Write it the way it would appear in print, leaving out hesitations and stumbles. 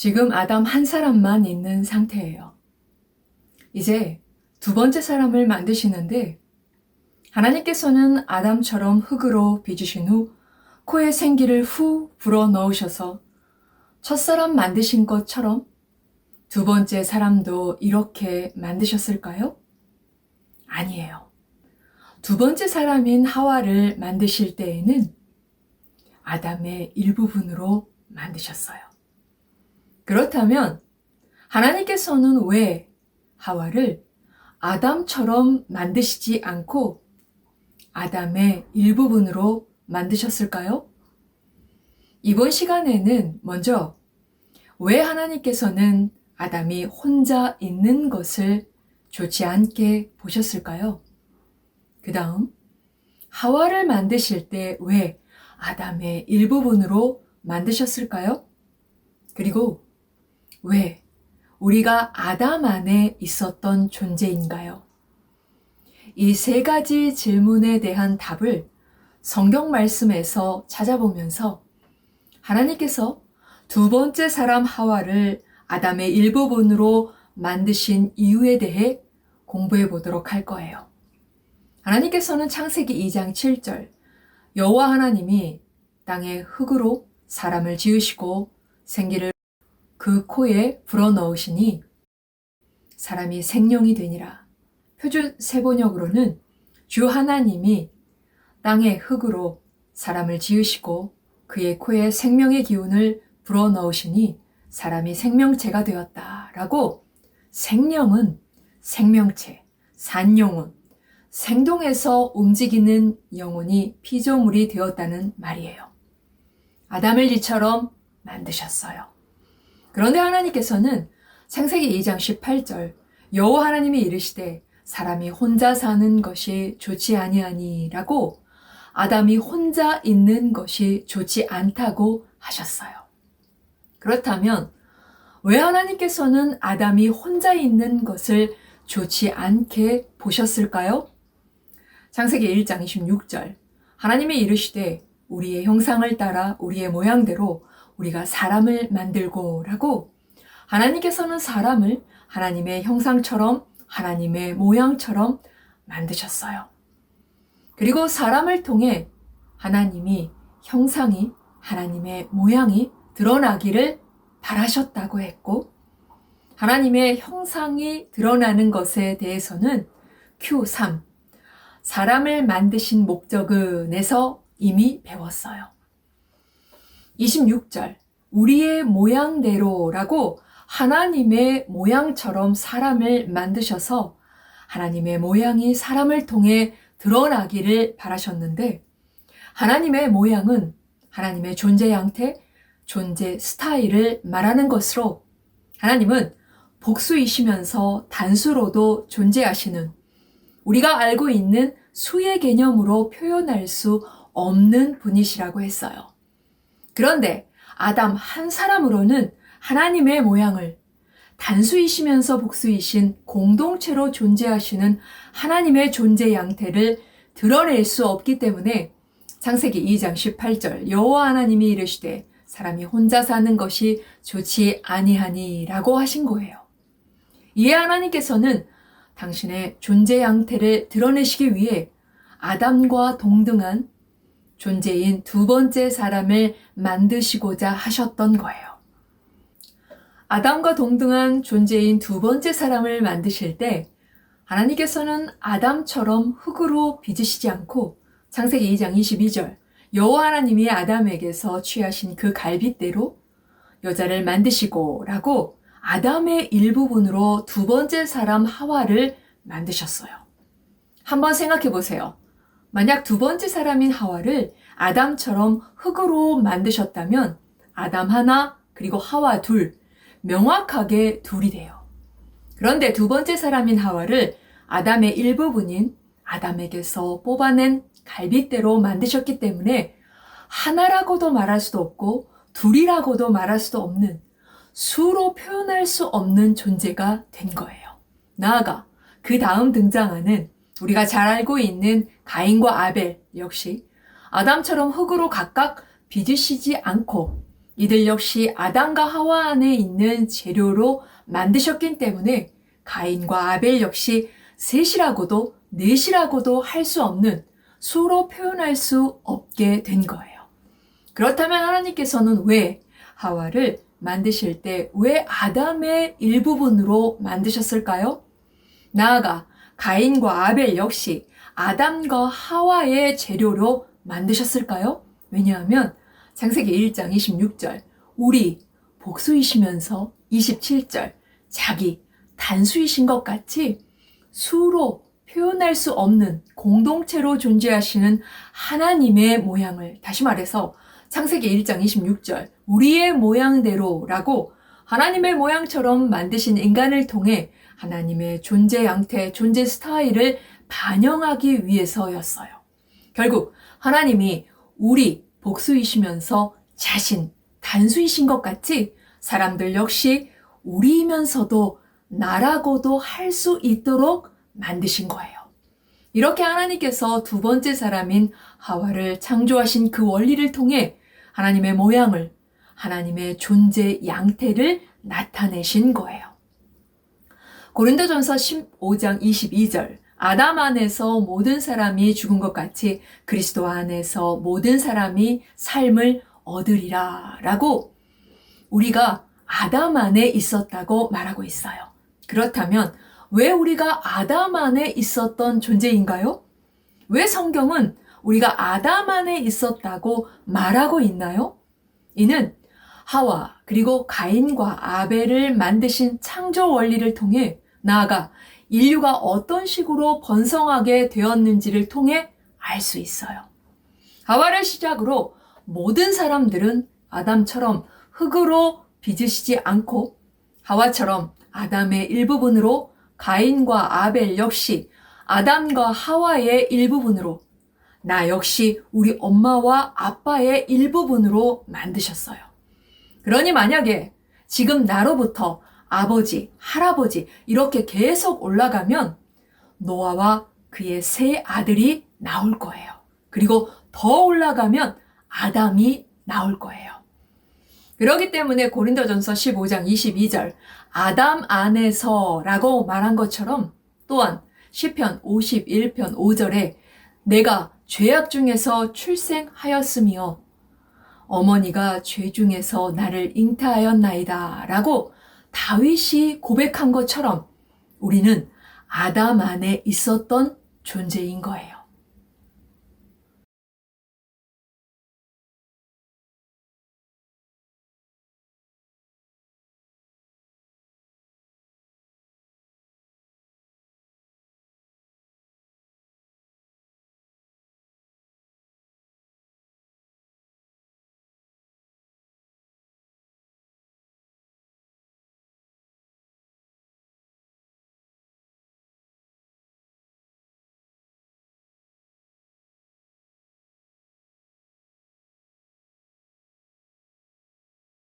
지금 아담 한 사람만 있는 상태예요. 이제 두 번째 사람을 만드시는데 하나님께서는 아담처럼 흙으로 빚으신 후 코에 생기를 후 불어 넣으셔서 첫사람 만드신 것처럼 두 번째 사람도 이렇게 만드셨을까요? 아니에요. 두 번째 사람인 하와를 만드실 때에는 아담의 일부분으로 만드셨어요. 그렇다면 하나님께서는 왜 하와를 아담처럼 만드시지 않고 아담의 일부분으로 만드셨을까요? 이번 시간에는 먼저 왜 하나님께서는 아담이 혼자 있는 것을 좋지 않게 보셨을까요? 그 다음 하와를 만드실 때 왜 아담의 일부분으로 만드셨을까요? 그리고 왜 우리가 아담 안에 있었던 존재인가요? 이 세 가지 질문에 대한 답을 성경 말씀에서 찾아보면서 하나님께서 두 번째 사람 하와를 아담의 일부분으로 만드신 이유에 대해 공부해 보도록 할 거예요. 하나님께서는 창세기 2장 7절 여호와 하나님이 땅에 흙으로 사람을 지으시고 생기를 그 코에 불어넣으시니 사람이 생명이 되니라. 표준 세번역으로는 주 하나님이 땅의 흙으로 사람을 지으시고 그의 코에 생명의 기운을 불어넣으시니 사람이 생명체가 되었다라고 생명은 생명체, 산영혼, 생동해서 움직이는 영혼이 피조물이 되었다는 말이에요. 아담을 이처럼 만드셨어요. 그런데 하나님께서는 창세기 2장 18절 여호와 하나님이 이르시되 사람이 혼자 사는 것이 좋지 아니하니라고 아담이 혼자 있는 것이 좋지 않다고 하셨어요. 그렇다면 왜 하나님께서는 아담이 혼자 있는 것을 좋지 않게 보셨을까요? 창세기 1장 26절 하나님이 이르시되 우리의 형상을 따라 우리의 모양대로 우리가 사람을 만들고 라고 하나님께서는 사람을 하나님의 형상처럼 하나님의 모양처럼 만드셨어요. 그리고 사람을 통해 하나님이 형상이 하나님의 모양이 드러나기를 바라셨다고 했고 하나님의 형상이 드러나는 것에 대해서는 Q3 사람을 만드신 목적은에서 이미 배웠어요. 26절 우리의 모양대로라고 하나님의 모양처럼 사람을 만드셔서 하나님의 모양이 사람을 통해 드러나기를 바라셨는데 하나님의 모양은 하나님의 존재 양태, 존재 스타일을 말하는 것으로 하나님은 복수이시면서 단수로도 존재하시는 우리가 알고 있는 수의 개념으로 표현할 수 없는 분이시라고 했어요. 그런데 아담 한 사람으로는 하나님의 모양을 단수이시면서 복수이신 공동체로 존재하시는 하나님의 존재 양태를 드러낼 수 없기 때문에 창세기 2장 18절 여호와 하나님이 이르시되 사람이 혼자 사는 것이 좋지 아니하니라고 하신 거예요. 이에 하나님께서는 당신의 존재 양태를 드러내시기 위해 아담과 동등한 존재인 두 번째 사람을 만드시고자 하셨던 거예요. 아담과 동등한 존재인 두 번째 사람을 만드실 때 하나님께서는 아담처럼 흙으로 빚으시지 않고 창세기 2장 22절 여호와 하나님이 아담에게서 취하신 그 갈빗대로 여자를 만드시고 라고 아담의 일부분으로 두 번째 사람 하와를 만드셨어요. 한번 생각해 보세요. 만약 두 번째 사람인 하와를 아담처럼 흙으로 만드셨다면 아담 하나 그리고 하와 둘 명확하게 둘이 돼요. 그런데 두 번째 사람인 하와를 아담의 일부분인 아담에게서 뽑아낸 갈빗대로 만드셨기 때문에 하나라고도 말할 수도 없고 둘이라고도 말할 수도 없는 수로 표현할 수 없는 존재가 된 거예요. 나아가 그 다음 등장하는 우리가 잘 알고 있는 가인과 아벨 역시 아담처럼 흙으로 각각 빚으시지 않고 이들 역시 아담과 하와 안에 있는 재료로 만드셨기 때문에 가인과 아벨 역시 셋이라고도 넷이라고도 할 수 없는 수로 표현할 수 없게 된 거예요. 그렇다면 하나님께서는 왜 하와를 만드실 때 왜 아담의 일부분으로 만드셨을까요? 나아가 가인과 아벨 역시 아담과 하와의 재료로 만드셨을까요? 왜냐하면 창세기 1장 26절 우리 복수이시면서 27절 자기 단수이신 것 같이 수로 표현할 수 없는 공동체로 존재하시는 하나님의 모양을, 다시 말해서 창세기 1장 26절 우리의 모양대로라고 하나님의 모양처럼 만드신 인간을 통해 하나님의 존재 양태, 존재 스타일을 반영하기 위해서였어요. 결국 하나님이 우리 복수이시면서 자신, 단수이신 것 같이 사람들 역시 우리이면서도 나라고도 할 수 있도록 만드신 거예요. 이렇게 하나님께서 두 번째 사람인 하와를 창조하신 그 원리를 통해 하나님의 모양을, 하나님의 존재 양태를 나타내신 거예요. 고린도전서 15장 22절 아담 안에서 모든 사람이 죽은 것 같이 그리스도 안에서 모든 사람이 삶을 얻으리라 라고 우리가 아담 안에 있었다고 말하고 있어요. 그렇다면 왜 우리가 아담 안에 있었던 존재인가요? 왜 성경은 우리가 아담 안에 있었다고 말하고 있나요? 이는 하와 그리고 가인과 아벨을 만드신 창조 원리를 통해 나아가 인류가 어떤 식으로 번성하게 되었는지를 통해 알 수 있어요. 하와를 시작으로 모든 사람들은 아담처럼 흙으로 빚으시지 않고 하와처럼 아담의 일부분으로 가인과 아벨 역시 아담과 하와의 일부분으로 나 역시 우리 엄마와 아빠의 일부분으로 만드셨어요. 그러니 만약에 지금 나로부터 아버지, 할아버지 이렇게 계속 올라가면 노아와 그의 세 아들이 나올 거예요. 그리고 더 올라가면 아담이 나올 거예요. 그렇기 때문에 고린도전서 15장 22절 아담 안에서 라고 말한 것처럼 또한 시편 51편 5절에 내가 죄악 중에서 출생하였으며 어머니가 죄 중에서 나를 잉태하였나이다 라고 다윗이 고백한 것처럼 우리는 아담 안에 있었던 존재인 거예요.